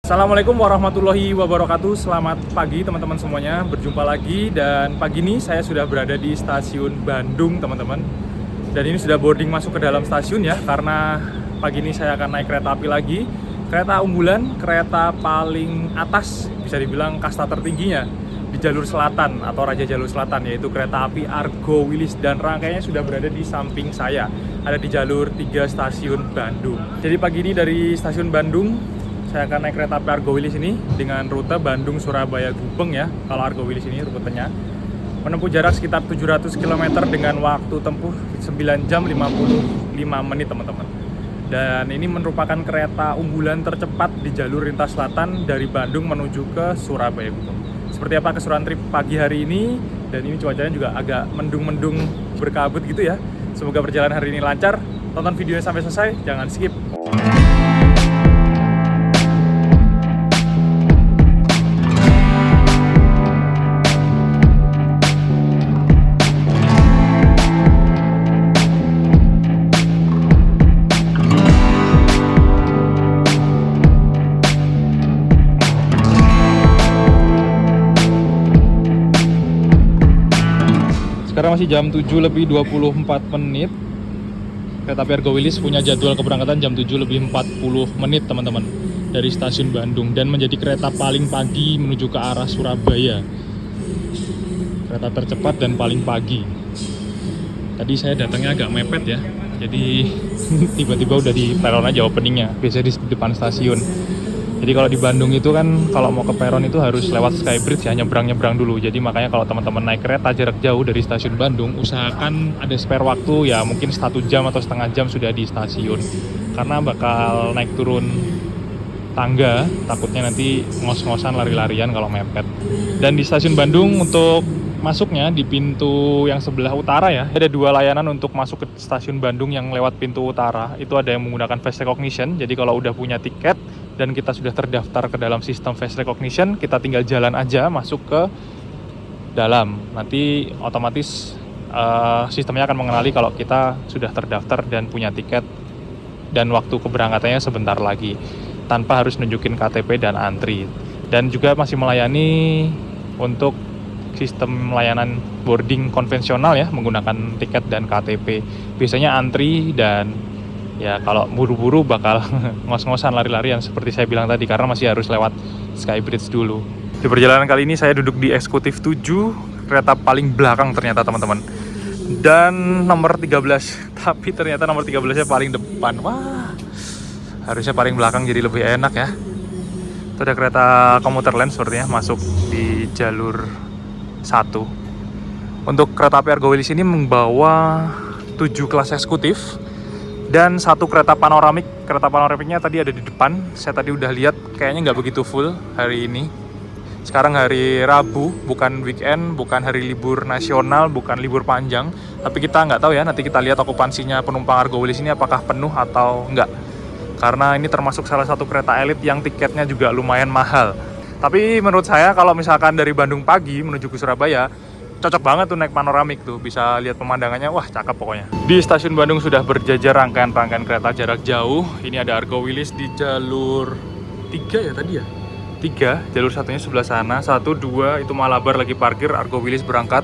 Assalamualaikum warahmatullahi wabarakatuh. Selamat pagi teman-teman semuanya. Berjumpa lagi dan pagi ini saya sudah berada di stasiun Bandung teman-teman. Dan ini sudah boarding masuk ke dalam stasiun ya, karena pagi ini saya akan naik kereta api lagi. Kereta unggulan, kereta paling atas, bisa dibilang kasta tertingginya di jalur selatan atau Raja Jalur Selatan, yaitu kereta api Argo Wilis, dan rangkaiannya sudah berada di samping saya. Ada di jalur 3 stasiun Bandung. Jadi pagi ini dari stasiun Bandung saya akan naik kereta api Argo Wilis ini dengan rute Bandung Surabaya Gubeng ya. Kalau Argo Wilis ini rutenya menempuh jarak sekitar 700 km dengan waktu tempuh 9 jam 55 menit teman-teman. Dan ini merupakan kereta unggulan tercepat di jalur lintas selatan dari Bandung menuju ke Surabaya Gubeng. Seperti apa keseruan trip pagi hari ini, dan ini cuacanya juga agak mendung-mendung berkabut gitu ya. Semoga perjalanan hari ini lancar. Tonton videonya sampai selesai, jangan skip. Sekarang masih jam 7:24. Kereta api Argo Wilis punya jadwal keberangkatan jam 7:40 teman-teman dari stasiun Bandung, dan menjadi kereta paling pagi menuju ke arah Surabaya. Kereta tercepat dan paling pagi. Tadi saya datangnya agak mepet ya, jadi tiba-tiba udah di peron aja openingnya, biasanya di depan stasiun. Jadi kalau di Bandung itu kan, kalau mau ke peron itu harus lewat Skybridge ya, nyebrang-nyebrang dulu. Jadi makanya kalau teman-teman naik kereta jarak jauh dari stasiun Bandung, usahakan ada spare waktu ya, mungkin 1 jam atau setengah jam sudah di stasiun. Karena bakal naik turun tangga, takutnya nanti ngos-ngosan lari-larian kalau mepet. Dan di stasiun Bandung untuk masuknya di pintu yang sebelah utara ya, ada 2 layanan untuk masuk ke stasiun Bandung yang lewat pintu utara. Itu ada yang menggunakan face recognition, jadi kalau udah punya tiket dan kita sudah terdaftar ke dalam sistem face recognition, kita tinggal jalan aja masuk ke dalam. Nanti otomatis sistemnya akan mengenali kalau kita sudah terdaftar dan punya tiket, dan waktu keberangkatannya sebentar lagi, tanpa harus nunjukin KTP dan antri. Dan juga masih melayani untuk sistem layanan boarding konvensional ya, menggunakan tiket dan KTP. Biasanya antri, dan ya kalau buru-buru bakal ngos-ngosan lari-larian seperti saya bilang tadi, karena masih harus lewat Skybridge dulu. Di perjalanan kali ini saya duduk di eksekutif 7, kereta paling belakang ternyata teman-teman. Dan nomor 13, tapi ternyata nomor 13-nya paling depan. Wah, harusnya paling belakang jadi lebih enak ya. Itu ada kereta komuter lain sepertinya masuk di jalur 1. Untuk kereta api Argo Wilis ini membawa 7 kelas eksekutif dan 1 kereta panoramik. Kereta panoramiknya tadi ada di depan. Saya tadi udah lihat, kayaknya nggak begitu full hari ini. Sekarang hari Rabu, bukan weekend, bukan hari libur nasional, bukan libur panjang. Tapi kita nggak tahu ya, nanti kita lihat okupansinya penumpang Argo Wilis ini apakah penuh atau nggak. Karena ini termasuk salah satu kereta elit yang tiketnya juga lumayan mahal. Tapi menurut saya kalau misalkan dari Bandung pagi menuju ke Surabaya, cocok banget tuh naik panoramik tuh, bisa lihat pemandangannya, wah cakep pokoknya. Di stasiun Bandung sudah berjajar rangkaian-rangkaian kereta jarak jauh. Ini ada Argo Wilis di jalur 3 ya tadi ya? 3, jalur satunya sebelah sana, 1, 2, itu Malabar lagi parkir, Argo Wilis berangkat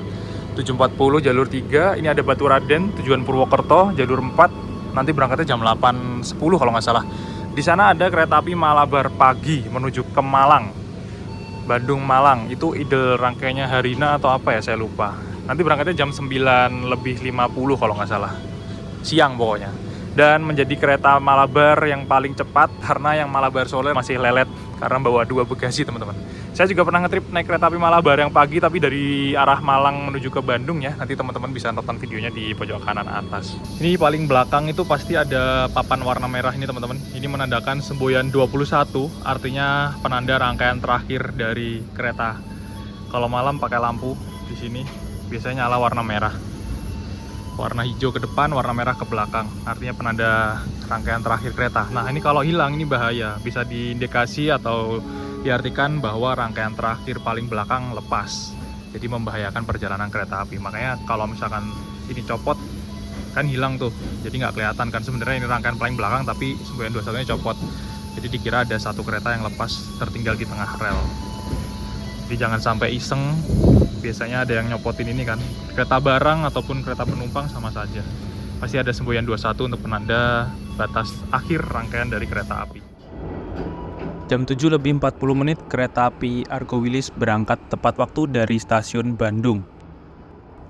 7.40 jalur 3. Ini ada Batu Raden, tujuan Purwokerto, jalur 4, nanti berangkatnya jam 8.10 kalau nggak salah. Di sana ada kereta api Malabar pagi menuju ke Malang, Bandung Malang. Itu idel rangkaiannya Harina atau apa ya, saya lupa. Nanti berangkatnya jam 9:50 kalau nggak salah, siang pokoknya. Dan menjadi kereta Malabar yang paling cepat, karena yang Malabar Solo masih lelet karena bawa 2 bagasi teman-teman. Saya juga pernah ngetrip naik kereta api Malabar yang pagi, tapi dari arah Malang menuju ke Bandung ya. Nanti teman-teman bisa nonton videonya di pojok kanan atas. Ini paling belakang itu pasti ada papan warna merah ini teman-teman. Ini menandakan semboyan 21, artinya penanda rangkaian terakhir dari kereta. Kalau malam pakai lampu di sini biasanya nyala warna merah. Warna hijau ke depan, warna merah ke belakang, artinya penanda rangkaian terakhir kereta. Nah ini kalau hilang ini bahaya, bisa diindikasi atau diartikan bahwa rangkaian terakhir paling belakang lepas, jadi membahayakan perjalanan kereta api. Makanya kalau misalkan ini copot, kan hilang tuh, jadi nggak kelihatan kan sebenarnya ini rangkaian paling belakang, tapi semboyan 21-nya copot. Jadi dikira ada satu kereta yang lepas tertinggal di tengah rel. Jadi jangan sampai iseng, biasanya ada yang nyopotin ini kan, kereta barang ataupun kereta penumpang sama saja. Pasti ada semboyan 21 untuk penanda batas akhir rangkaian dari kereta api. Jam 7:40 kereta api Argo Wilis berangkat tepat waktu dari stasiun Bandung.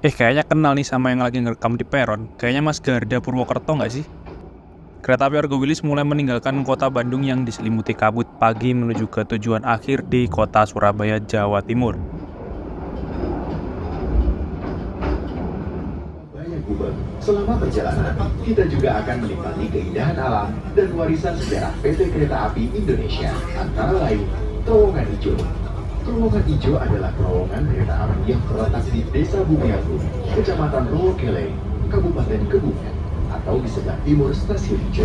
Kayaknya kenal nih sama yang lagi ngerekam di peron. Kayaknya Mas Garda Purwokerto nggak sih? Kereta api Argo Wilis mulai meninggalkan kota Bandung yang diselimuti kabut pagi menuju ke tujuan akhir di kota Surabaya, Jawa Timur. Selama perjalanan, kita juga akan menikmati keindahan alam dan warisan sejarah PT Kereta Api Indonesia, antara lain Terowongan Ijo. Terowongan Ijo adalah terowongan kereta api yang terletak di Desa Bumiagung, Kecamatan Rowokele, Kabupaten Kebumen, atau di sebelah timur Stasiun Ijo.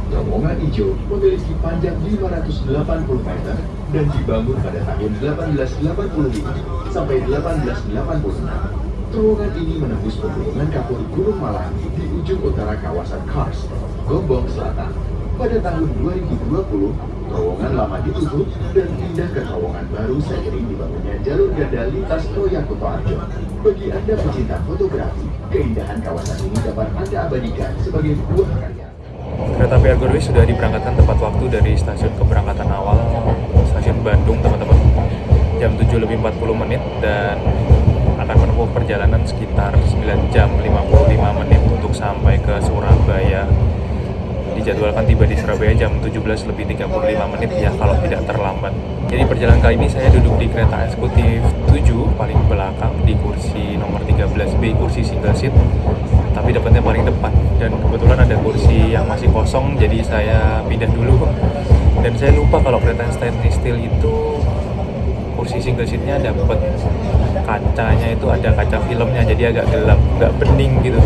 Terowongan Ijo memiliki panjang 580 meter dan dibangun pada tahun 1885 sampai 1886. Terowongan ini menembus pegunungan kapur Gunung Malang di ujung utara kawasan Kars, Gombong Selatan. Pada tahun 2020, terowongan lama ditutup dan pindah ke terowongan baru seiring dibangunnya jalur ganda lintas Roya Kutoarjo. Bagi Anda pecinta fotografi, keindahan kawasan ini dapat Anda abadikan sebagai buah karya. Kereta api Argo Wilis sudah diberangkatkan tepat waktu dari stasiun keberangkatan awal, stasiun Bandung, teman-teman. Jam 7:40 dan akan menempuh perjalanan sekitar 9 jam 55 menit untuk sampai ke Surabaya. Dijadwalkan tiba di Surabaya jam 17:35 ya kalau tidak terlambat. Jadi perjalanan kali ini saya duduk di kereta eksekutif 7 paling belakang di kursi nomor 13B, kursi single seat, tapi dapatnya paling depan. Dan kebetulan ada kursi yang masih kosong, jadi saya pindah dulu. Dan saya lupa kalau kereta stainless steel itu kursi single seatnya dapat kacanya itu ada kaca filmnya, jadi agak gelap, agak bening gitu.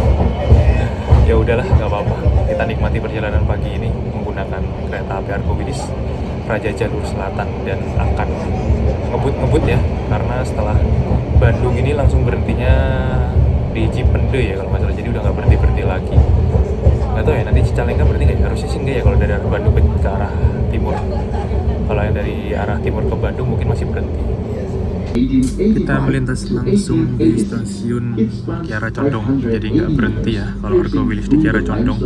Ya udahlah, nggak apa-apa. Kita nikmati perjalanan pagi ini menggunakan kereta api Argo Wilis Raja Jalur Selatan dan akan ngebut ya, karena setelah Bandung ini langsung berhentinya di Cipende ya kalau nggak salah, jadi udah nggak berhenti lagi. Nggak tahu ya nanti Cicalengka berhenti nggak? Harusnya sih nggak ya kalau dari Bandung ke arah timur. Kalau yang dari arah timur ke Bandung mungkin masih berhenti. Kita melintas langsung di stasiun Kiara Condong, jadi nggak berhenti ya kalau Argo Wilis di Kiara Condong.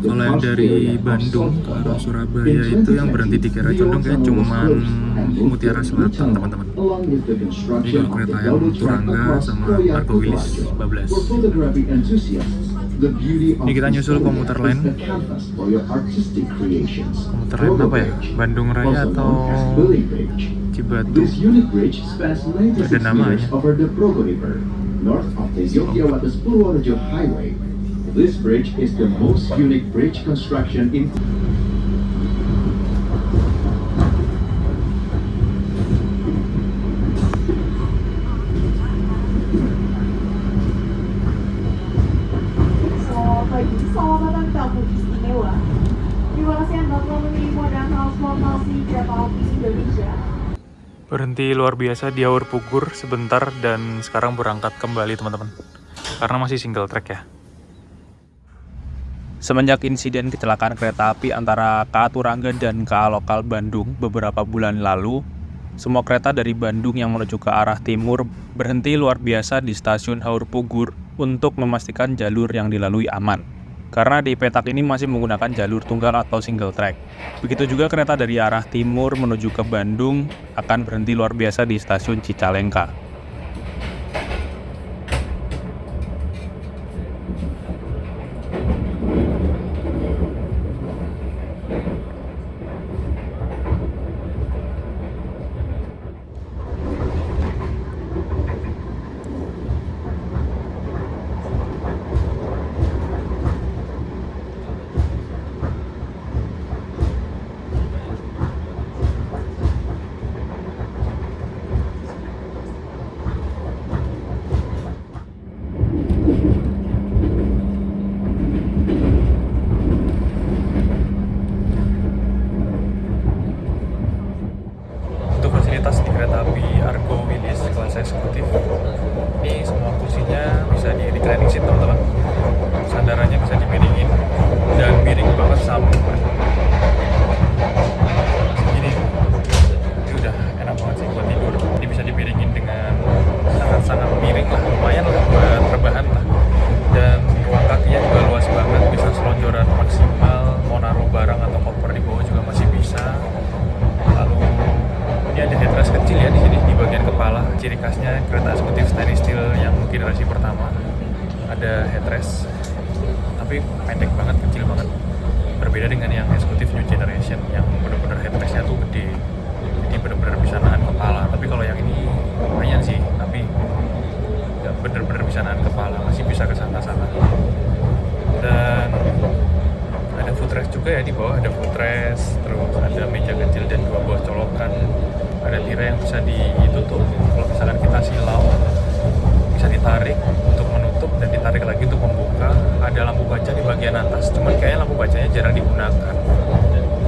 Kalau yang dari Bandung ke arah Surabaya itu yang berhenti di Kiara Condong kayak cuma Mutiara Selatan, teman-teman. Ini kalau kereta yang Turangga sama Argo Wilis bablas. Ini kita nyusul komuter lain. Komuter lain apa ya? Bandung Raya atau Cibatu? Gak ada namanya. This bridge is the most unique bridge construction in Berhenti luar biasa di Haur Pugur sebentar dan sekarang berangkat kembali, teman-teman. Karena masih single track ya. Semenjak insiden kecelakaan kereta api antara KA Turangga dan KA Lokal Bandung beberapa bulan lalu, semua kereta dari Bandung yang menuju ke arah timur berhenti luar biasa di stasiun Haur Pugur untuk memastikan jalur yang dilalui aman. Karena di petak ini masih menggunakan jalur tunggal atau single track. Begitu juga kereta dari arah timur menuju ke Bandung akan berhenti luar biasa di stasiun Cicalengka. ciri khasnya kereta eksekutif stainless steel yang generasi pertama. Ada headrest, tapi pendek banget, kecil banget. Berbeda dengan yang eksekutif new generation yang benar-benar headrestnya tuh gede, jadi benar-benar bisa nahan kepala. Tapi kalau yang ini lumayan sih, tapi nggak benar-benar bisa nahan kepala, masih bisa ke sana-sana. Dan ada footrest juga ya, di bawah ada footrest, terus ada meja kecil dan 2 buah colokan. Ada tirai yang bisa ditutup kalau misalkan kita silau, bisa ditarik untuk menutup dan ditarik lagi untuk membuka. Ada lampu baca di bagian atas, cuman kayaknya lampu bacanya jarang digunakan.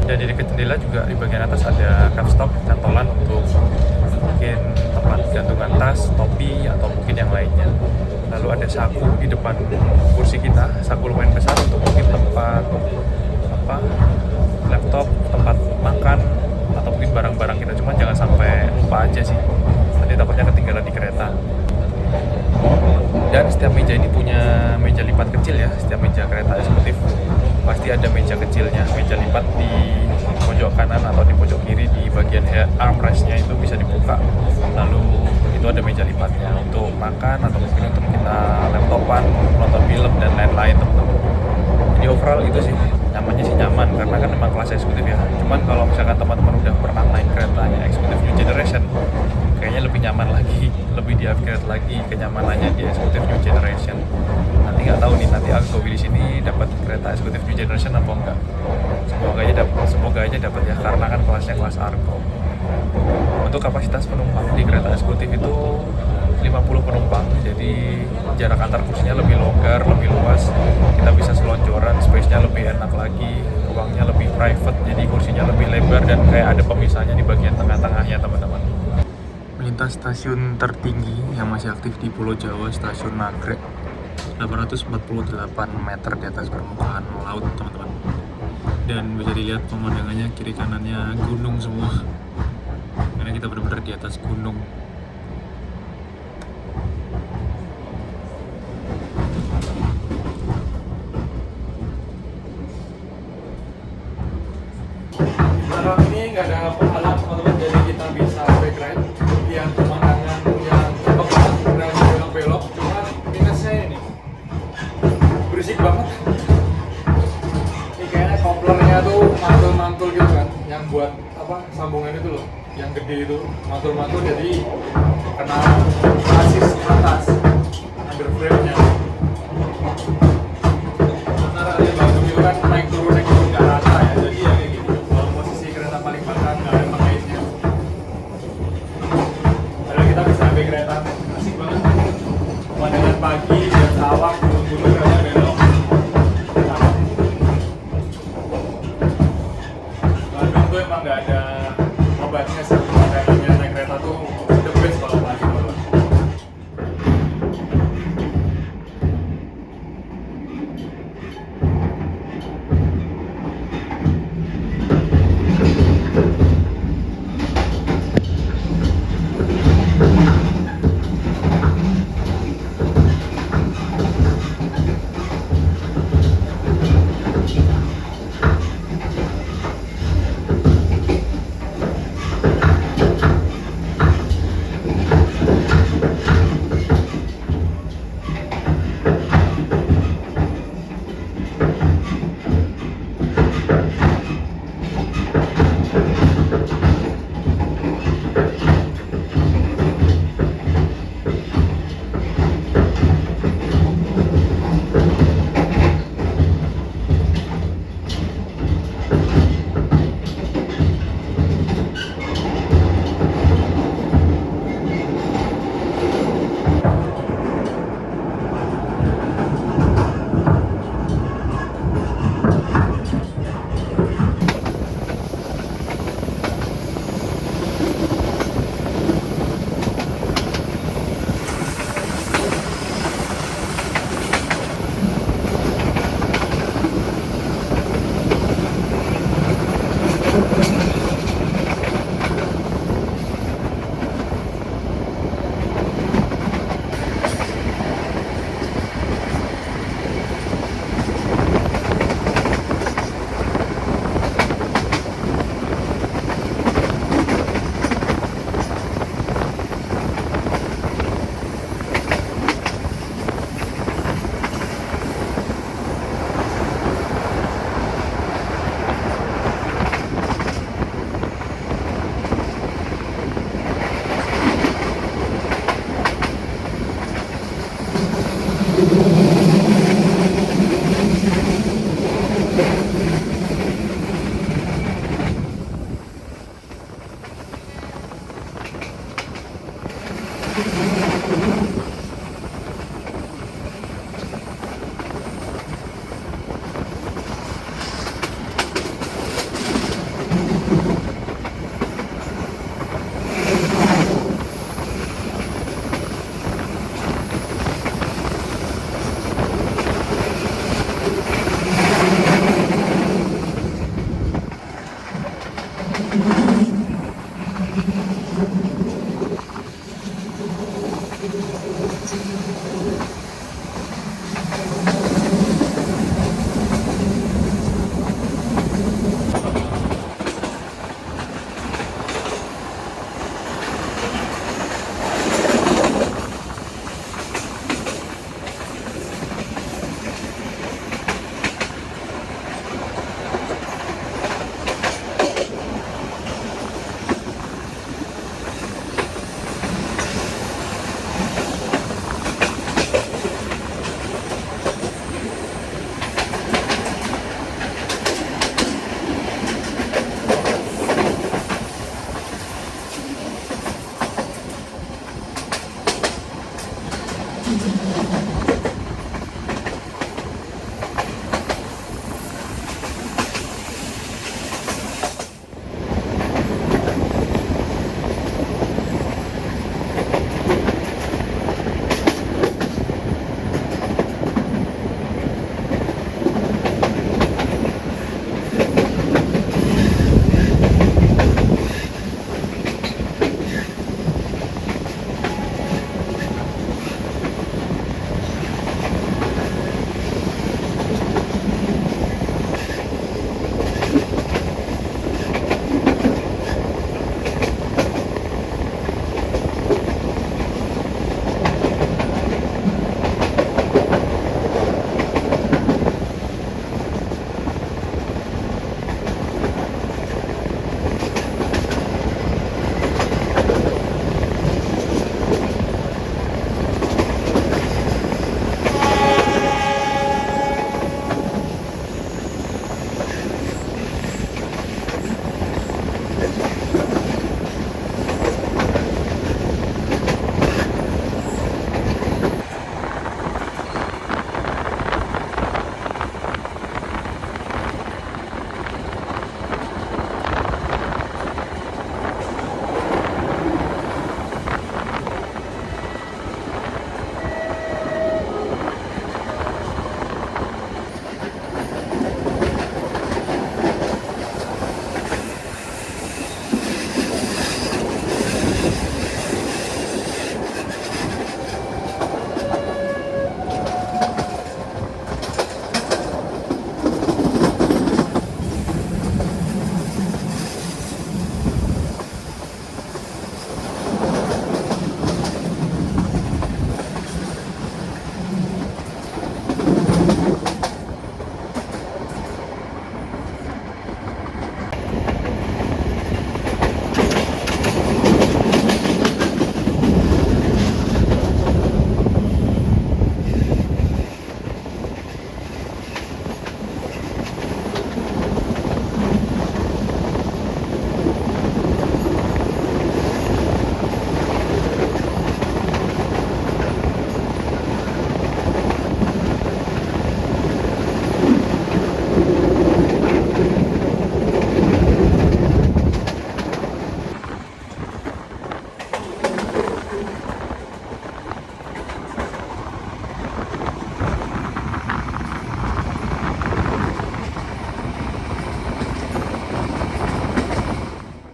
Dan di dekat jendela juga di bagian atas ada capstock, cantolan untuk mungkin tempat gantungan tas, topi, atau mungkin yang lainnya. Lalu ada saku di depan kursi kita, saku lumayan besar untuk mungkin tempat laptop, tempat makan, atau mungkin barang-barang kita. Cuman jangan sampai lupa aja sih, nanti takutnya ketinggalan di kereta. Dan setiap meja ini punya meja lipat kecil ya. Setiap meja kereta eksekutif pasti ada meja kecilnya, meja lipat di pojok kanan atau di pojok kiri. Di bagian armrestnya itu bisa dibuka, lalu itu ada meja lipatnya untuk makan atau mungkin untuk kita laptopan, nonton film dan lain-lain, teman-teman. Jadi overall itu sih, nyamannya sih nyaman karena kan memang kelas eksekutif ya. Cuman kalau misalkan teman-teman udah pernah naik keretanya eksekutif new generation, kayaknya lebih nyaman lagi, lebih di-upgrade lagi kenyamanannya di eksekutif new generation. Nanti nggak tahu nih, nanti Argo Willis ini dapat kereta eksekutif new generation apa enggak. Semoga aja dapat ya, karena kan kelasnya kelas Argo. Untuk kapasitas penumpang di kereta eksekutif itu 50 penumpang, jadi jarak antar kursinya lebih longgar, lebih luas, kita bisa selonjoran, space-nya lebih enak lagi, ruangnya lebih private, jadi kursinya lebih lebar dan kayak ada pemisahnya di bagian tengah-tengahnya, teman-teman. Melintas stasiun tertinggi yang masih aktif di Pulau Jawa, Stasiun Nagrek, 848 meter di atas permukaan laut, teman-teman. Dan bisa dilihat pemandangannya kiri kanannya gunung semua, karena kita benar-benar di atas gunung. Sekarang ini nggak ada penghalang, teman-teman, jadi kita bisa bike ride, lihat pemandangan yang cakep banget dan belok-belok. Cuman minusnya ini berisik banget. Ini kayaknya koplernya tuh mantul-mantul gitu kan, yang buat sambungan itu loh, yang gede itu mantul-mantul, jadi kena asis atas underframe-nya. Karena ada Bandung itu kan naik turun nggak rata ya, jadi ya kayak gitu. Kalau posisi kereta paling belakang nggak ada pengaitnya. Padahal kita bisa ambil kereta, asik banget. Pemandangan pagi, jam sawah, gunung-gunung aja belok. Bandung tuh emang nggak ada obatnya sih. Pemandangannya naik kereta tuh the best kalau pagi banget.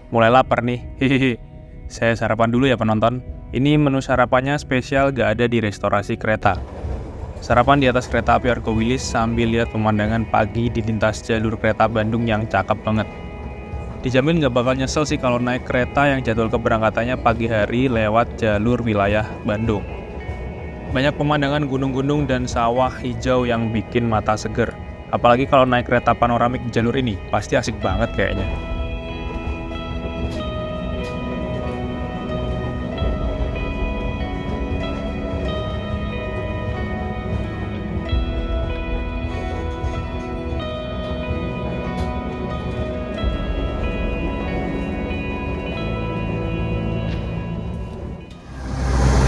mulai lapar nih. Hehehe. Saya sarapan dulu ya penonton. Ini menu sarapannya spesial gak ada di restorasi kereta. Sarapan di atas kereta api Argo Wilis sambil lihat pemandangan pagi di lintas jalur kereta Bandung yang cakep banget. Dijamin gak bakal nyesel sih kalau naik kereta yang jadwal keberangkatannya pagi hari lewat jalur wilayah Bandung. Banyak pemandangan gunung-gunung dan sawah hijau yang bikin mata seger. Apalagi kalau naik kereta panoramik di jalur ini, pasti asik banget kayaknya.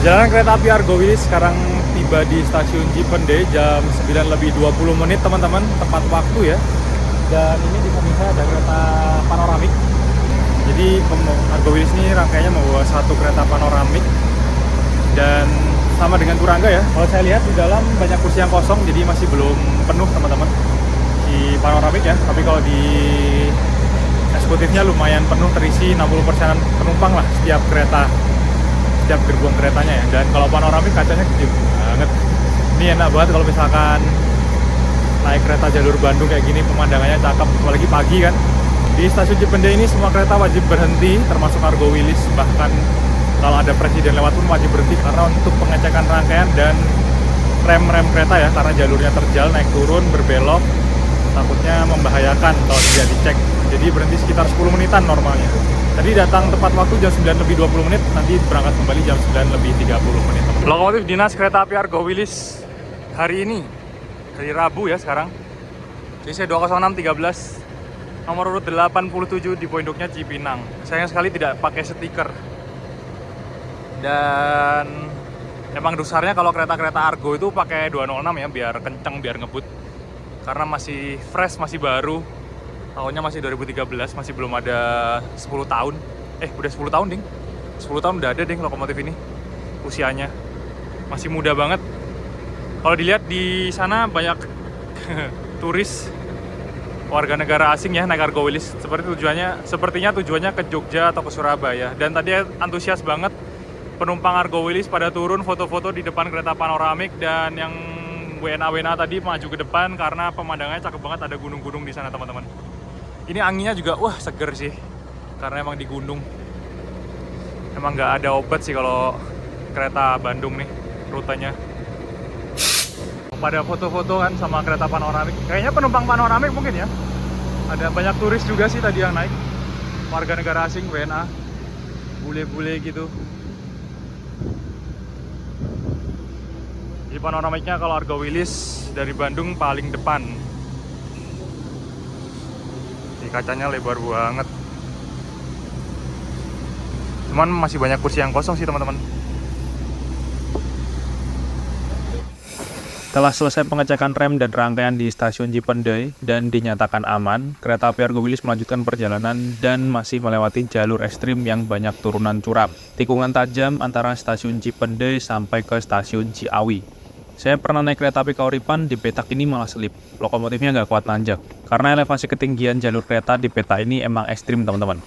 Perjalanan kereta api Argo Wilis sekarang tiba di stasiun Cipende jam 9:20 teman-teman, tepat waktu ya. Dan ini di samping saya ada kereta panoramik. Jadi Argo Wilis ini rangkaiannya membawa satu kereta panoramik dan sama dengan Turangga ya. Kalau saya lihat di dalam banyak kursi yang kosong, jadi masih belum penuh teman-teman di panoramik ya. Tapi kalau di eksekutifnya lumayan penuh, terisi 60% penumpang lah setiap kereta. Setiap gerbong keretanya ya. Dan kalau panoramik kacanya gede banget. Ini enak banget kalau misalkan naik kereta jalur Bandung kayak gini, pemandangannya cakep, apalagi pagi kan. Di stasiun Cipende ini semua kereta wajib berhenti, termasuk Argo Wilis. Bahkan kalau ada presiden lewat pun wajib berhenti karena untuk pengecekan rangkaian dan rem kereta ya, karena jalurnya terjal, naik turun, berbelok, takutnya membahayakan kalau tidak dicek. Jadi berhenti sekitar 10 menitan normalnya. Tadi datang tepat waktu jam 9:20, nanti berangkat kembali jam 9:30. Lokomotif dinas kereta api Argo Wilis hari ini, hari Rabu ya sekarang. CC 20613, nomor urut 87 di poin induknya Cipinang. Sayang sekali tidak pakai stiker. Dan emang dasarnya kalau kereta-kereta Argo itu pakai 206 ya, biar kenceng, biar ngebut. Karena masih fresh, masih baru. Tahunnya masih 2013, masih belum ada 10 tahun. Udah 10 tahun ding. 10 tahun udah ada ding lokomotif ini. Usianya masih muda banget. Kalau dilihat di sana banyak turis warga negara asing ya naik Argo Wilis. Sepertinya tujuannya ke Jogja atau ke Surabaya. Dan tadi antusias banget penumpang Argo Wilis pada turun foto-foto di depan kereta panoramik, dan yang WNA tadi maju ke depan karena pemandangannya cakep banget, ada gunung-gunung di sana teman-teman. Ini anginnya juga wah seger sih, karena emang di gunung. Emang nggak ada obat sih kalau kereta Bandung nih rutenya. Pada foto-foto kan sama kereta panoramik. Kayaknya penumpang panoramik mungkin ya. Ada banyak turis juga sih tadi yang naik, warga negara asing, WNA, bule-bule gitu. Di panoramiknya kalau Argo Wilis dari Bandung paling depan. Di kacanya lebar banget. Cuman masih banyak kursi yang kosong sih teman-teman. Setelah selesai pengecekan rem dan rangkaian di stasiun Cipende dan dinyatakan aman, kereta api Argo Wilis melanjutkan perjalanan dan masih melewati jalur ekstrim yang banyak turunan curam. Tikungan tajam antara stasiun Cipende sampai ke stasiun Ciawi. Saya pernah naik kereta api Kauripan, di petak ini malah selip. Lokomotifnya nggak kuat nanjak. Karena elevasi ketinggian jalur kereta di peta ini emang ekstrim teman-teman.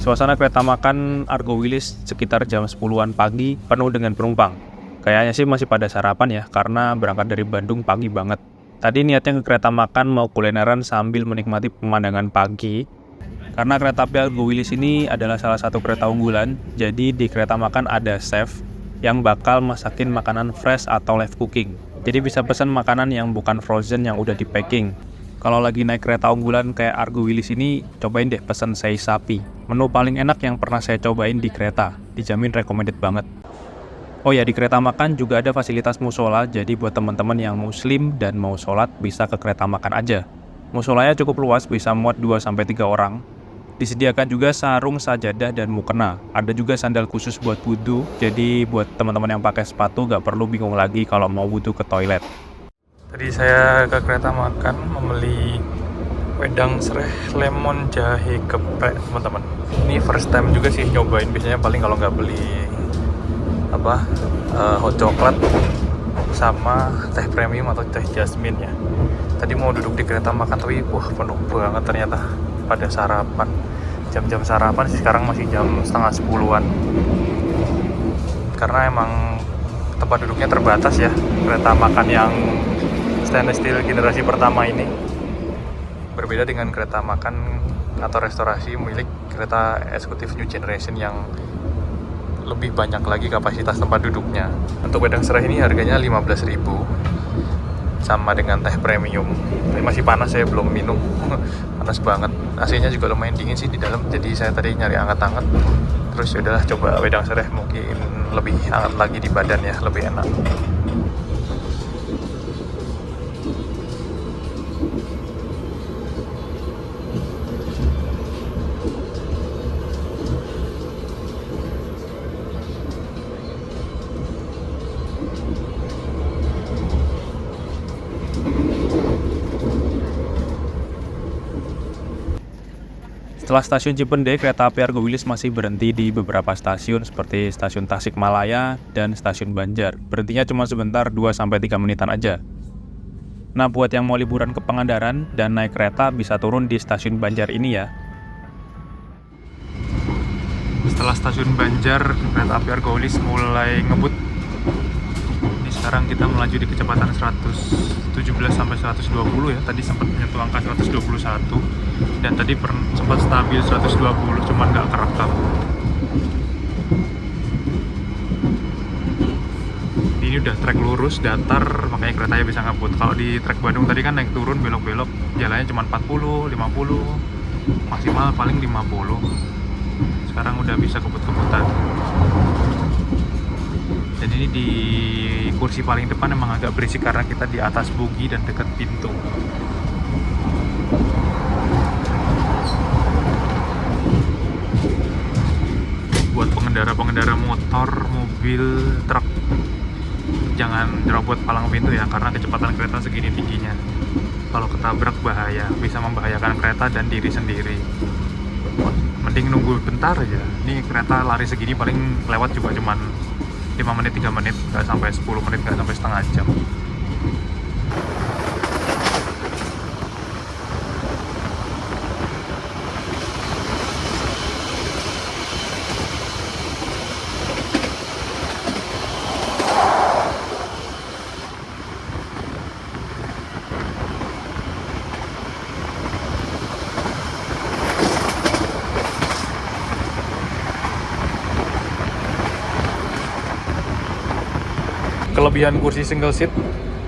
Suasana kereta makan Argo Wilis sekitar jam 10-an pagi penuh dengan penumpang. Kayaknya sih masih pada sarapan ya, karena berangkat dari Bandung pagi banget. Tadi niatnya ke kereta makan mau kulineran sambil menikmati pemandangan pagi. Karena kereta api Argo Wilis ini adalah salah satu kereta unggulan, jadi di kereta makan ada chef yang bakal masakin makanan fresh atau live cooking. Jadi bisa pesan makanan yang bukan frozen yang udah di packing. Kalau lagi naik kereta unggulan kayak Argo Wilis ini, cobain deh pesan sei sapi. Menu paling enak yang pernah saya cobain di kereta, dijamin recommended banget. Oh ya, di kereta makan juga ada fasilitas musola, jadi buat teman-teman yang muslim dan mau sholat bisa ke kereta makan aja. Musolanya cukup luas, bisa muat 2-3 orang. Disediakan juga sarung, sajadah, dan mukena. Ada juga sandal khusus buat wudu, jadi buat teman-teman yang pakai sepatu gak perlu bingung lagi kalau mau wudu ke toilet. Tadi saya ke kereta makan membeli wedang sereh lemon jahe geprek, teman-teman. Ini first time juga sih nyobain, biasanya paling kalau nggak beli hot coklat sama teh premium atau teh jasmine ya. Tadi mau duduk di kereta makan tapi penuh banget ternyata pada sarapan. Jam-jam sarapan sih sekarang masih jam setengah 10-an. Karena emang tempat duduknya terbatas ya, kereta makan yang stainless steel generasi pertama ini. Berbeda dengan kereta makan atau restorasi milik kereta eksekutif new generation yang lebih banyak lagi kapasitas tempat duduknya. Untuk wedang sereh ini harganya 15.000, sama dengan teh premium. Tapi masih panas, saya belum minum. Panas banget. AC-nya juga lumayan dingin sih di dalam. Jadi saya tadi nyari hangat-hangat. Terus udahlah coba wedang sereh, mungkin lebih hangat lagi di badan ya, lebih enak. Setelah stasiun Cipendei, kereta api Argo Wilis masih berhenti di beberapa stasiun seperti stasiun Tasikmalaya dan stasiun Banjar. Berhentinya cuma sebentar, 2-3 menitan aja. Nah, buat yang mau liburan ke Pangandaran dan naik kereta bisa turun di stasiun Banjar ini ya. Setelah stasiun Banjar, kereta api Argo Wilis mulai ngebut. Ini sekarang kita melaju di kecepatan 117-120 ya. Tadi sempat menyentuh angka 121 dan tadi sempat stabil 120, cuman nggak kerekam. Ini udah trek lurus, datar, makanya keretanya bisa ngebut. Kalau di trek Bandung tadi kan naik turun, belok-belok, jalannya cuma 40, 50, maksimal paling 50. Sekarang udah bisa kebut-kebutan. Dan ini di kursi paling depan emang agak berisik karena kita di atas bogi dan dekat pintu. Buat pengendara motor, mobil, truk, jangan nyerobot palang pintu ya, karena kecepatan kereta segini tingginya. Kalau ketabrak bahaya, bisa membahayakan kereta dan diri sendiri. Mending nunggu bentar aja. Ini kereta lari segini paling lewat juga cuman 5 menit, 3 menit, nggak sampai 10 menit, nggak sampai setengah jam. Kelebihan kursi single seat,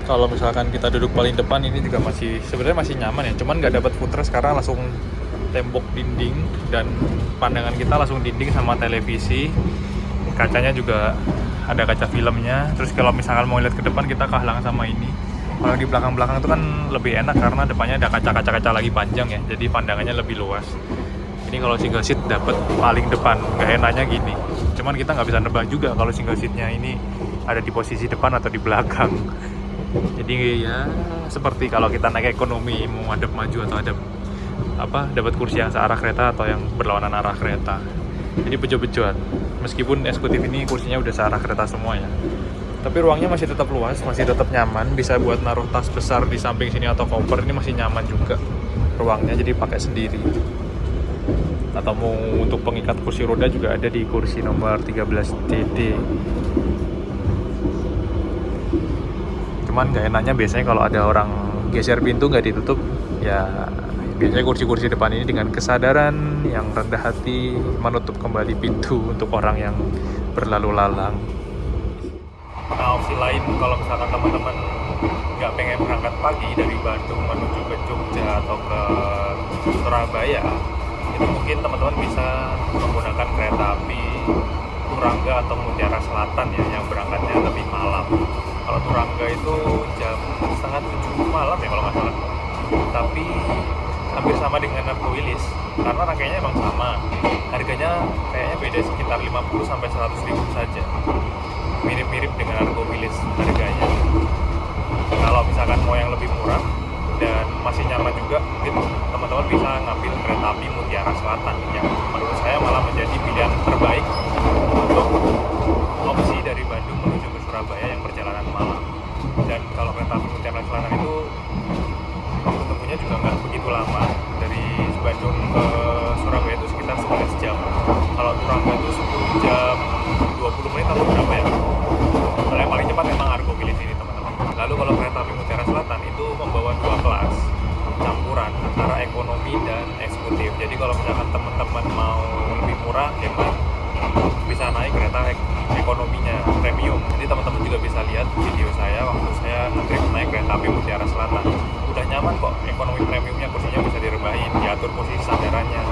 kalau misalkan kita duduk paling depan ini juga sebenarnya masih nyaman ya, cuman nggak dapat footrest karena langsung tembok dinding dan pandangan kita langsung dinding sama televisi. Kacanya juga ada kaca filmnya. Terus kalau misalkan mau lihat ke depan kita kehalang sama ini. Kalau di belakang-belakang itu kan lebih enak karena depannya ada kaca-kaca lagi panjang ya, jadi pandangannya lebih luas. Ini kalau single seat dapat paling depan, nggak enaknya gini. Cuman kita nggak bisa nebak juga kalau single seatnya ini ada di posisi depan atau di belakang. Jadi ya seperti kalau kita naik ekonomi mau hadap maju atau hadap dapat kursi yang searah kereta atau yang berlawanan arah kereta. Jadi bejo-bejoan. Meskipun eksekutif ini kursinya udah searah kereta semua ya. Tapi ruangnya masih tetap luas, masih tetap nyaman, bisa buat naruh tas besar di samping sini atau koper, ini masih nyaman juga ruangnya, jadi pakai sendiri. Atau mau untuk pengikat kursi roda juga ada di kursi nomor 13 TD. Cuman nggak enaknya biasanya kalau ada orang geser pintu nggak ditutup, ya Biasanya kursi-kursi depan ini dengan kesadaran yang rendah hati menutup kembali pintu untuk orang yang berlalu lalang. Nah, opsi lain kalau misalkan teman-teman nggak pengen berangkat pagi dari Bandung menuju ke Jogja atau ke Surabaya, itu mungkin teman-teman bisa menggunakan kereta api Turangga atau Mutiara Selatan ya, yang berangkatnya lebih malam. Kalau Turangga itu jam 6:30 malam ya kalau nggak salah. Tapi hampir sama dengan Argo Wilis karena rangkaiannya emang sama. Harganya kayaknya beda sekitar 50 sampai 100 ribu saja. Mirip-mirip dengan Argo Wilis harganya. Kalau misalkan mau yang lebih murah dan masih nyaman juga, mungkin teman-teman bisa ngambil kereta api Mutiara Selatan yang menurut saya malah menjadi pilihan terbaik untuk opsi dari Bandung menuju ke Surabaya yang perjalanan malam. Dan kalau kereta api Mutiara Selatan itu waktu tempuhnya juga nggak begitu lama, dari Bandung ke Surabaya itu sekitar 11 jam. Kalau Turangga itu 10 jam 20 menit atau berapa ya. Kalau yang paling cepat memang Argo Wilis ini teman-teman. Lalu kalau kereta api Mutiara Selatan itu membawa 2 kelas campuran antara ekonomi dan eksekutif. Jadi kalau misalkan teman-teman mau lebih murah, hemat, bisa naik kereta ekonominya premium. Jadi teman-teman juga bisa lihat video saya waktu saya nge-trip naik kereta api Mutiara Selatan. Udah nyaman kok, ekonomi premiumnya, kursinya bisa direbahin, diatur posisi sandarannya.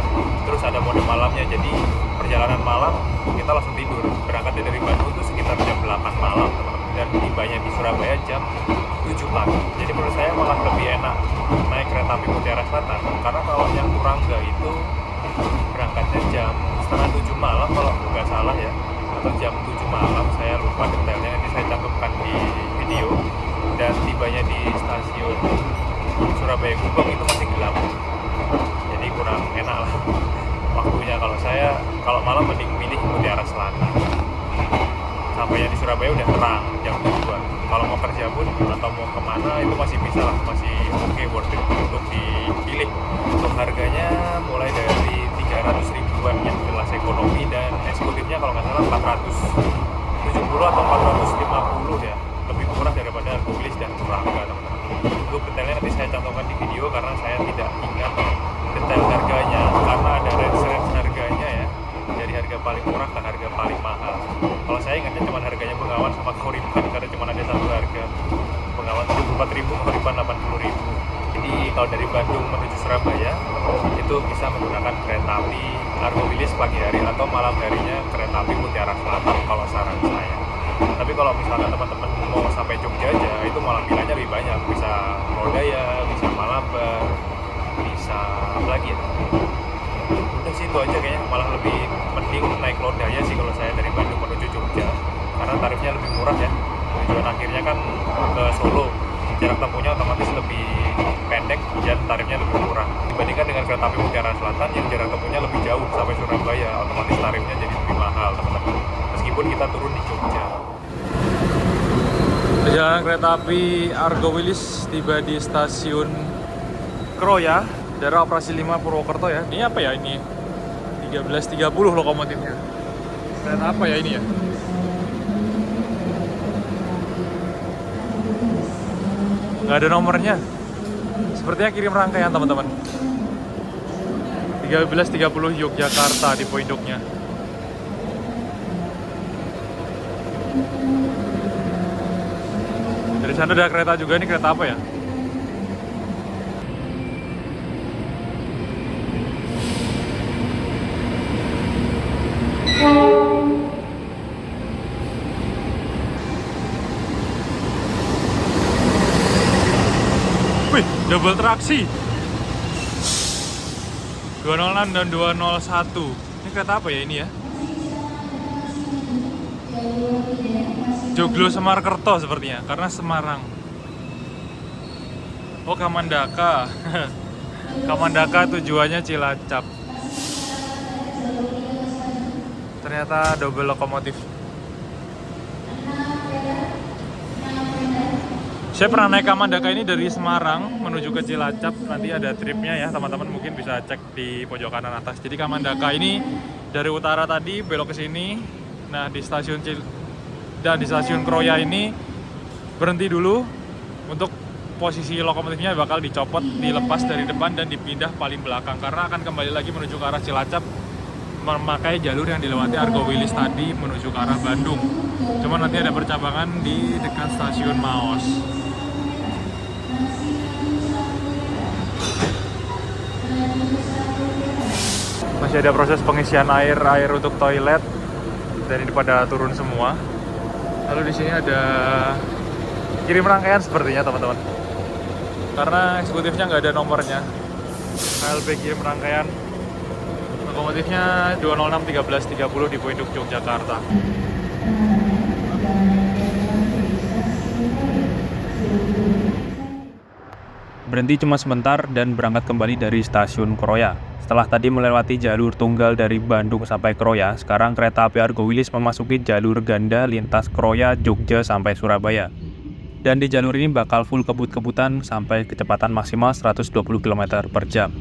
Terus ada mode malamnya, jadi perjalanan malam kita langsung tidur. Berangkat dari Bandung itu sekitar jam 8 malam dan tibanya di Surabaya jam 7 pagi. Jadi menurut saya malah lebih enak naik kereta api Mutiara Selatan, karena kalau yang Turangga itu berangkatnya jam 6:30 malam kalau nggak salah ya, atau jam 7 malam, saya lupa detailnya, nanti saya cantumkan di video. Dan tibanya di stasiun Surabaya Gubeng itu masih gelap, jadi kurang enak lah waktunya. Kalau malam mending milih Mutiara Selatan. Sampainya di Surabaya udah terang jam 7-an. Kalau mau kerja pun atau mau kemana itu masih bisa lah, masih oke, worth it untuk dipilih. Untuk harganya mulai dari 300 ribuan yang kelas ekonomi, dan eksekutifnya kalau nggak salah 470 atau 450 ya, lebih murah daripada Argo Wilis dan Turangga teman-teman. Untuk detailnya nanti saya cantumkan di video karena saya tidak ingat detail harganya, karena ada range harganya ya, dari harga paling murah ke harga paling mahal. Kalau saya ingatnya cuma harganya Bengawan sama Kauripan, karena cuma ada satu harga, Bengawan 74.000, Kauripan 80.000. Jadi kalau dari Bandung menuju Surabaya itu bisa menggunakan kereta api Argo Wilis pagi hari, atau malam harinya kereta api Mutiara Selatan kalau saran saya. Tapi kalau misalkan teman-teman mau sampai Jogja aja, itu malah pilihannya lebih banyak. Bisa Lodaya, bisa Malabar, bisa apa lagi ya? Udah sih itu aja kayaknya. Malah lebih mending naik Lodaya sih kalau saya dari Bandung menuju Jogja, karena tarifnya lebih murah ya. Tujuan akhirnya kan ke Solo, jarak tempuhnya otomatis lebih pendek dan tarifnya lebih murah dibandingkan dengan kereta api Mutiara Selatan yang jarak tempuhnya lebih jauh sampai Surabaya, otomatis tarifnya jadi lebih mahal teman-teman, meskipun kita turun di Jogja. Perjalanan kereta api Argo Wilis tiba di stasiun Kroya, daerah operasi 5 Purwokerto ya. Ini apa ya ini? 13.30 lokomotifnya. Kereta apa ya ini ya? Nggak ada nomornya. Sepertinya kirim rangkaian teman-teman. 13.30 Yogyakarta di poinduknya. Dari sana ada kereta juga, ini kereta apa ya? Wih, double traksi 206 dan 201. Ini kereta apa ya ini ya? Joglo Semarkerto sepertinya, karena Semarang. Oh, Kamandaka. Kamandaka tujuannya Cilacap. Ternyata double lokomotif. Saya pernah naik Kamandaka ini dari Semarang menuju ke Cilacap. Nanti ada tripnya ya, teman-teman mungkin bisa cek di pojok kanan atas. Jadi Kamandaka ini dari utara tadi belok ke sini. Nah, di stasiun Kroya ini berhenti dulu untuk posisi lokomotifnya bakal dicopot, dilepas dari depan dan dipindah paling belakang karena akan kembali lagi menuju ke arah Cilacap memakai jalur yang dilewati Argo Wilis tadi menuju ke arah Bandung. Cuma nanti ada percabangan di dekat stasiun Maos. Masih ada proses pengisian air untuk toilet dan ini pada turun semua. Lalu di sini ada kirim rangkaian sepertinya teman-teman. Karena eksekutifnya nggak ada nomornya. KLB kirim rangkaian. Lokomotifnya 206 1330 di Poinduk Yogyakarta. Berhenti cuma sebentar dan berangkat kembali dari stasiun Kroya. Setelah tadi melewati jalur tunggal dari Bandung sampai Kroya, sekarang kereta api Argo Wilis memasuki jalur ganda lintas Kroya, Jogja sampai Surabaya. Dan di jalur ini bakal full kebut-kebutan sampai kecepatan maksimal 120 km per jam.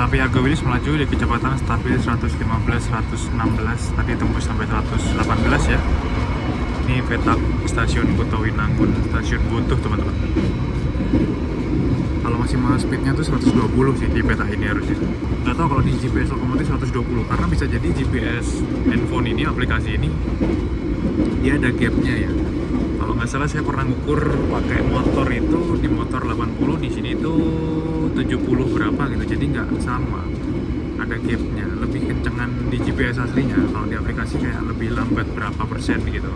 Tapi Argo Wilis melaju di kecepatan stabil 115, 116, tadi tembus sampai 118 ya. Ini peta stasiun Kuto Winangun, stasiun butuh teman-teman. Kalau maksimal speednya tuh 120 sih di peta ini harusnya. Nggak tahu kalau di GPS lokomotif 120 karena bisa jadi GPS handphone ini, aplikasi ini dia ada gapnya ya. Kalau nggak salah saya pernah ngukur pakai motor itu di motor 80, di sini tuh 70 berapa gitu, jadi nggak sama, ada gapnya, lebih kencengan di GPS aslinya. Kalau di aplikasi kayak lebih lambat berapa persen gitu.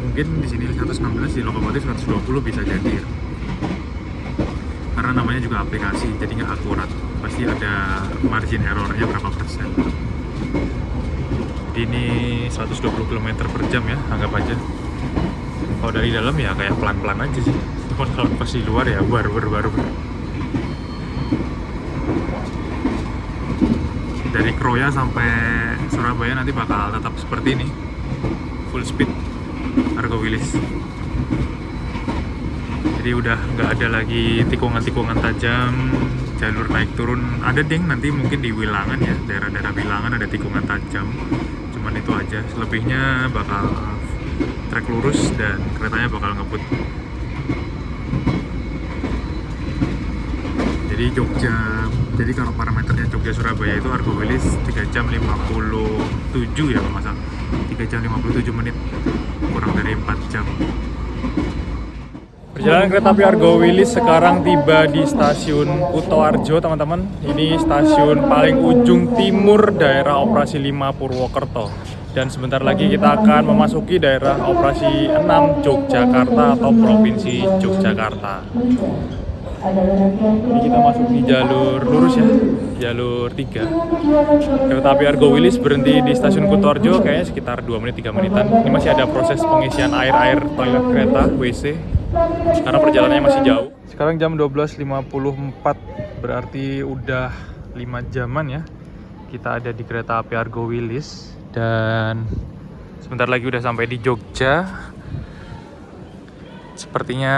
Mungkin di sini 116, di lokomotif 120 bisa jadi ya. Karena namanya juga aplikasi, jadi nggak akurat, pasti ada margin errornya berapa persen. Jadi ini 120 km per jam ya, anggap aja. Kalau dari dalam ya kayak pelan-pelan aja sih, cuman kalau pas di luar ya baru. Dari Kroya sampai Surabaya nanti bakal tetap seperti ini, full speed Argo Wilis. Jadi udah nggak ada lagi tikungan-tikungan tajam, jalur naik turun. Ada ding nanti mungkin di Wilangan ya, daerah-daerah Wilangan ada tikungan tajam. Cuman itu aja, selebihnya bakal trek lurus dan keretanya bakal ngebut. Jadi jadi kalau parameternya Jogja Surabaya itu Argo Wilis 3 jam 57 ya kalau nggak salah, 3 jam 57 menit, kurang dari 4 jam. Perjalanan kereta api Argo Wilis sekarang tiba di stasiun Kutoarjo teman-teman. Ini stasiun paling ujung timur daerah operasi 5 Purwokerto. Dan sebentar lagi kita akan memasuki daerah operasi 6 Yogyakarta atau Provinsi Yogyakarta. Ini kita masuk di jalur lurus ya, jalur 3. Kereta api Argo Wilis berhenti di stasiun Kutoarjo kayaknya sekitar 2 menit 3 menitan. Ini masih ada proses pengisian air toilet kereta, WC, karena perjalanannya masih jauh. Sekarang jam 12.54 Berarti udah 5 jaman ya kita ada di kereta api Argo Wilis. Dan sebentar lagi udah sampai di Jogja. Sepertinya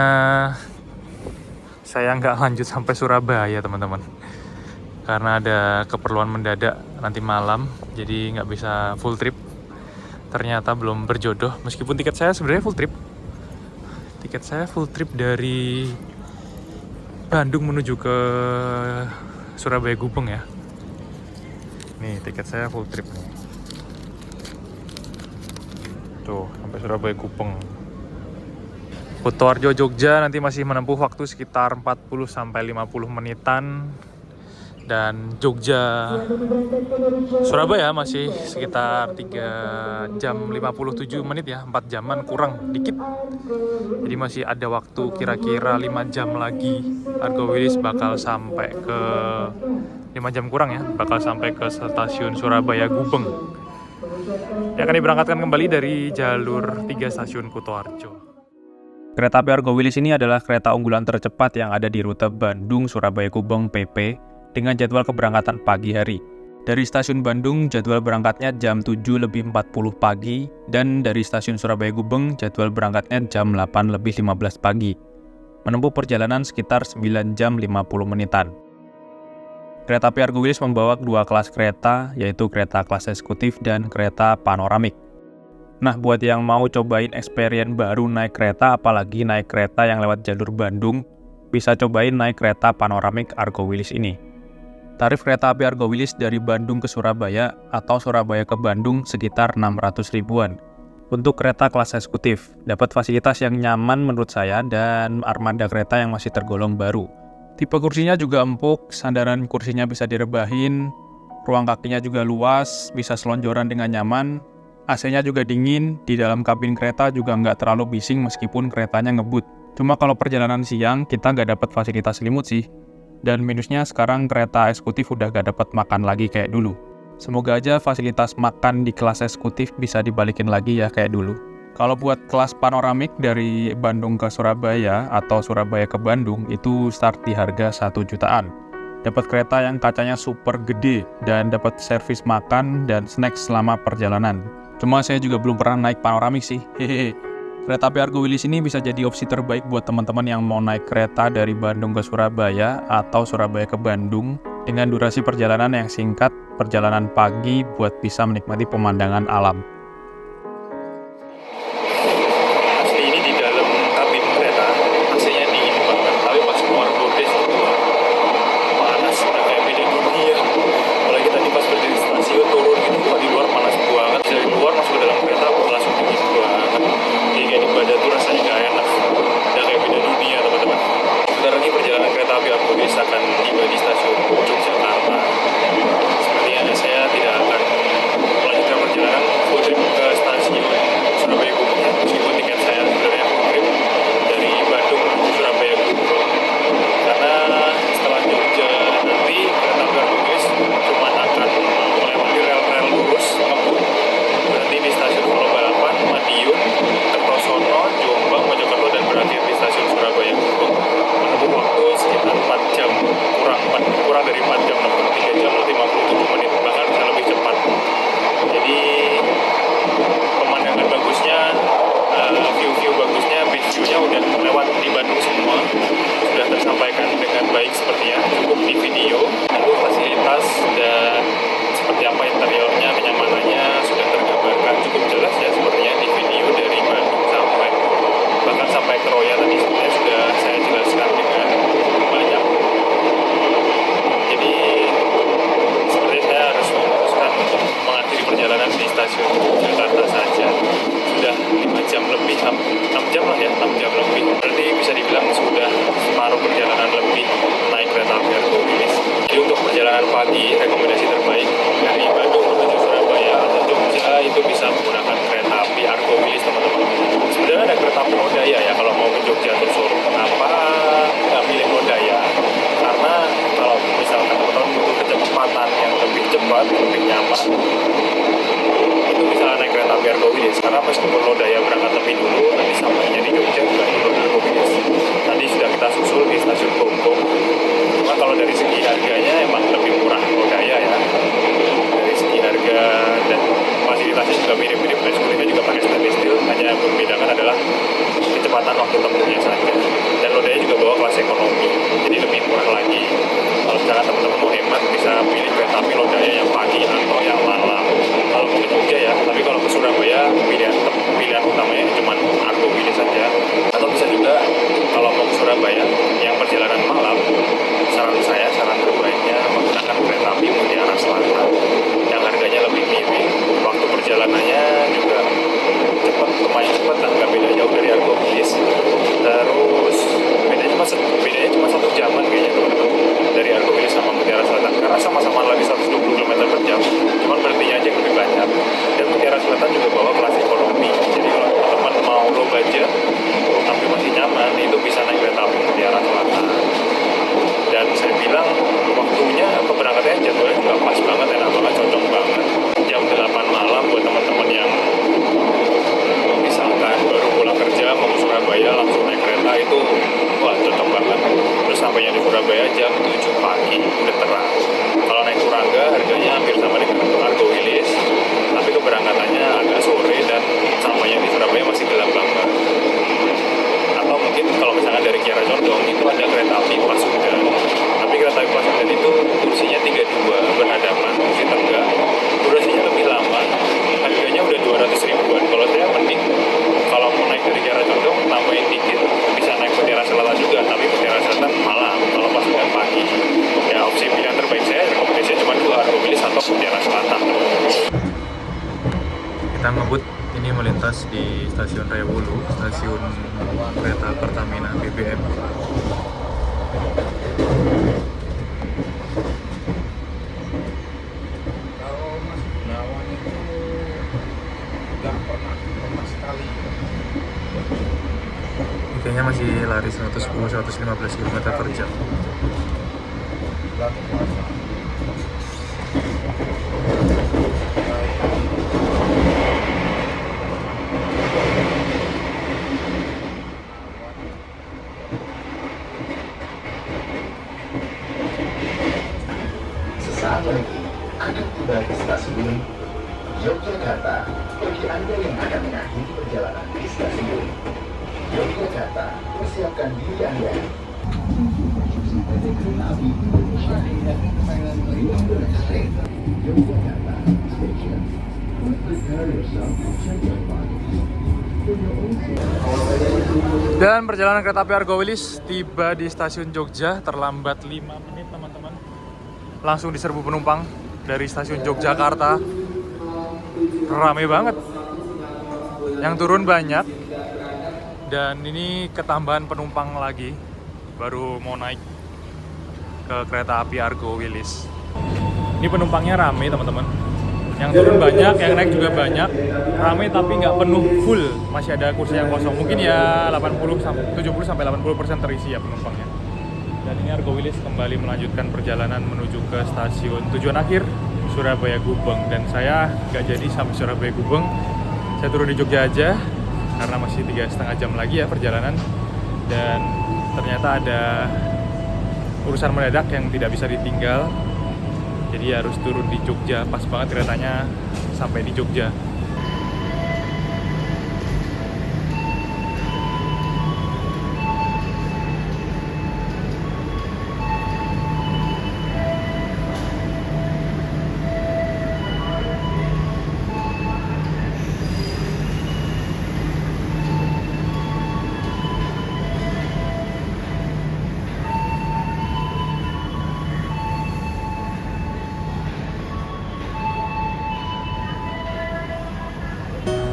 saya nggak lanjut sampai Surabaya teman-teman, karena ada keperluan mendadak nanti malam, jadi nggak bisa full trip. Ternyata belum berjodoh, meskipun tiket saya sebenarnya full trip. Tiket saya full trip dari Bandung menuju ke Surabaya Gubeng ya. Nih tiket saya full trip nih. Tuh sampai Surabaya Gubeng. Kutoarjo Jogja nanti masih menempuh waktu sekitar 40-50 menitan. Dan Jogja Surabaya masih sekitar 3 jam 57 menit ya, 4 jaman kurang dikit. Jadi masih ada waktu kira-kira 5 jam lagi Argo Wilis bakal sampai ke 5 jam kurang ya, bakal sampai ke stasiun Surabaya Gubeng. Yang akan diberangkatkan kembali dari jalur 3 stasiun Kutoarjo. Kereta api Argo Wilis ini adalah kereta unggulan tercepat yang ada di rute Bandung-Surabaya Gubeng PP dengan jadwal keberangkatan pagi hari. Dari stasiun Bandung, jadwal berangkatnya jam 7:40 pagi, dan dari stasiun Surabaya Gubeng, jadwal berangkatnya jam 8:15 pagi. Menempuh perjalanan sekitar 9 jam 50 menitan. Kereta api Argo Wilis membawa 2 kelas kereta, yaitu kereta kelas eksekutif dan kereta panoramik. Nah, buat yang mau cobain experience baru naik kereta, apalagi naik kereta yang lewat jalur Bandung, bisa cobain naik kereta panoramik Argo Wilis ini. Tarif kereta api Argo Wilis dari Bandung ke Surabaya atau Surabaya ke Bandung sekitar 600 ribuan. Untuk kereta kelas eksekutif, dapat fasilitas yang nyaman menurut saya dan armada kereta yang masih tergolong baru. Tipe kursinya juga empuk, sandaran kursinya bisa direbahin, ruang kakinya juga luas, bisa selonjoran dengan nyaman. AC-nya juga dingin, di dalam kabin kereta juga nggak terlalu bising meskipun keretanya ngebut. Cuma kalau perjalanan siang, kita nggak dapat fasilitas selimut sih. Dan minusnya sekarang kereta eksekutif udah nggak dapat makan lagi kayak dulu. Semoga aja fasilitas makan di kelas eksekutif bisa dibalikin lagi ya kayak dulu. Kalau buat kelas panoramik dari Bandung ke Surabaya atau Surabaya ke Bandung, itu start di harga 1 jutaan. Dapat kereta yang kacanya super gede dan dapat servis makan dan snack selama perjalanan. Cuma saya juga belum pernah naik panoramik sih, hehehe. Kereta api Argo Wilis ini bisa jadi opsi terbaik buat teman-teman yang mau naik kereta dari Bandung ke Surabaya atau Surabaya ke Bandung dengan durasi perjalanan yang singkat, perjalanan pagi buat bisa menikmati pemandangan alam. Asli ini di dalam kabin kereta, AC-nya dingin banget, tapi pas keluar bordes itu panas, udah kayak beda dunia. Apalagi tadi pas berdiri di stasiun turun gitu, di luar panas banget. Dari luar masuk ke dalam kereta langsung dingin banget. Jadi kayak di badan tuh rasanya gak enak. Udah kayak beda dunia teman-teman. Sebentar lagi perjalanan kereta api Argo Wilis akan tiba di stasiun Yogyakarta. Sepertinya saya tidak akan melanjutkan perjalanan full trip ke stasiun Surabaya Gubeng, meskipun tiket saya sebenarnya full trip dari Bandung menuju Surabaya Gubeng. Karena setelah Jogja nanti kereta api Argo Wilis cuma akan melewati rel-rel lurus ngebut, berhenti di stasiun Solo Balapan, Madiun, Kertosono, Jombang, Mojokerto, dan berakhir di stasiun Surabaya Gubeng. Menempuh waktu sekitar 4 jam, kurang dari 4 jam, 3 jam 57 menit, bahkan bisa lebih cepat. Jadi pemandangan bagusnya, view-view bagusnya, beach view-nya udah lewat di Bandung semua, sudah tersampaikan dengan baik sepertinya, cukup di video. Lalu fasilitas dan seperti apa interiornya, kenyamanannya sudah tergambarkan cukup jelas ya sepertinya di video dari Bandung bahkan sampai ke Roya tadi sebenarnya sudah saya jelaskan dengan banyak. Jadi seperti saya harus memutuskan untuk mengakhiri perjalanan di stasiun Jakarta saja. Sudah 5 jam lebih, 6 jam lah ya, 6 jam lebih. Berarti bisa dibilang sudah separuh perjalanan lebih naik kereta api Argo Wilis. Jadi untuk perjalanan pagi, rekomendasi terbaik dari Bandung menuju Surabaya atau Jogja itu bisa menggunakan kereta api Argo Wilis teman-teman. Sebenarnya ada kereta api Odaya ya kalau mau ke Jogja dari segi harganya emang lebih murah Lodaya ya. Dari segi harga dan fasilitasnya juga mirip-mirip, basically juga pakai stainless steel, hanya yang membedakan adalah kecepatan waktu tempuhnya saja. Dan Lodaya juga bawa kelas ekonomi, jadi lebih murah lagi. Kalau misalkan teman-teman mau hemat, bisa pilih kereta api Lodaya yang pagi atau yang malam. Kalau mau ke Jogja ya, tapi kalau ke Surabaya pilihan utamanya cuma Argo Wilis saja. Atau bisa juga kalau mau ke Surabaya yang perjalanan malam, saran terbaiknya menggunakan kereta api Mutiara Selatan yang harganya lebih miring, waktu perjalanannya juga lumayan cepat lah, nggak beda jauh dari Argo Wilis. Terus bedanya cuma 1 jaman kayaknya teman-teman dari Argo Wilis sama Mutiara Selatan, karena sama-sama lari 120 km per jam, cuman berhentinya aja yang lebih banyak. Dan Mutiara Selatan juga bawa kelas ekonomi, jadi kalau teman-teman mau low budget tapi masih nyaman, itu bisa naik kereta api Mutiara Selatan. Dan saya bilang waktunya keberangkatannya jadwalnya juga pas banget, enak banget, cocok banget. Jam 8 malam buat teman-teman yang misalkan baru pulang kerja mau ke Surabaya langsung naik kereta itu wah cocok banget. Terus sampainya di Surabaya jam 7 pagi udah terang. Kalau naik Turangga harganya hampir sama dengan Argo Wilis, tapi keberangkatannya agak sore dan sampainya di Surabaya masih gelap banget. Atau mungkin kalau misalkan dari Kiara Condong itu ada kereta api Pasundan, tapi kereta api Pasundan itu kursinya 32 berhadapan, kursi tengah, durasinya lebih lama, harganya udah 200 ribuan. Kalau saya mending kalau mau naik dari Kiara Condong tambahin dikit, bisa naik Mutiara Selatan juga, tapi Mutiara Selatan malam, kalau Pasundan pagi. Ya opsi pilihan terbaik saya rekomendasinya cuma 2, Argo Wilis atau Mutiara Selatan. Kita ngebut ini melintas di stasiun Raya Wulu, stasiun kereta Pertamina BBM. Kalau Mas Gunawan itu nggak pernah sekali. Kayaknya masih lari 110-115 km per jam. Sesaat lagi akan tiba di stasiun Yogyakarta. Bagi Anda yang akan mengakhiri perjalanan di stasiun Yogyakarta, persiapkan diri Anda. PT Kereta Api Indonesia Yogyakarta Station. Prepare yourself to check your Dan perjalanan kereta api Argo Wilis tiba di stasiun Jogja, terlambat 5 menit teman-teman. Langsung diserbu penumpang dari stasiun Yogyakarta. Rame banget. Yang turun banyak. Dan ini ketambahan penumpang lagi. Baru mau naik ke kereta api Argo Wilis. Ini penumpangnya rame teman-teman. Yang turun banyak, yang naik juga banyak. Rame tapi nggak penuh full, masih ada kursi yang kosong. Mungkin ya 70-80% terisi ya penumpangnya. Dan ini Argo Wilis kembali melanjutkan perjalanan menuju ke stasiun tujuan akhir Surabaya Gubeng. Dan saya nggak jadi sampai Surabaya Gubeng, saya turun di Jogja aja karena masih 3,5 jam lagi ya perjalanan. Dan ternyata ada urusan mendadak yang tidak bisa ditinggal. Jadi harus turun di Jogja, pas banget keretanya sampai di Jogja.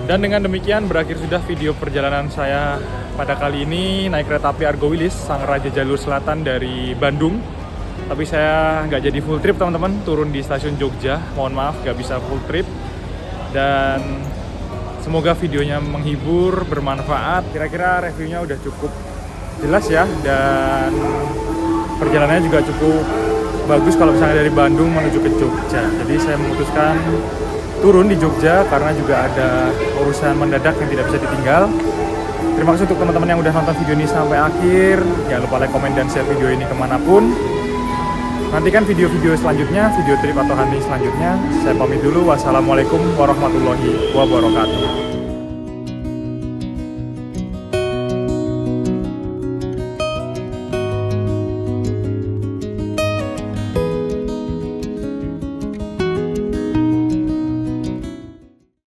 Dan dengan demikian berakhir sudah video perjalanan saya pada kali ini naik kereta api Argo Wilis, sang raja jalur selatan dari Bandung. Tapi saya nggak jadi full trip teman-teman, turun di stasiun Jogja. Mohon maaf nggak bisa full trip. Dan semoga videonya menghibur, bermanfaat. Kira-kira reviewnya udah cukup jelas ya. Dan perjalanannya juga cukup bagus kalau misalnya dari Bandung menuju ke Jogja. Jadi saya memutuskan turun di Jogja karena juga ada urusan mendadak yang tidak bisa ditinggal. Terima kasih untuk teman-teman yang udah nonton video ini sampai akhir. Jangan lupa like, komen, dan share video ini kemanapun. Nantikan video-video selanjutnya, video trip atau hunting selanjutnya. Saya pamit dulu. Wassalamualaikum warahmatullahi wabarakatuh.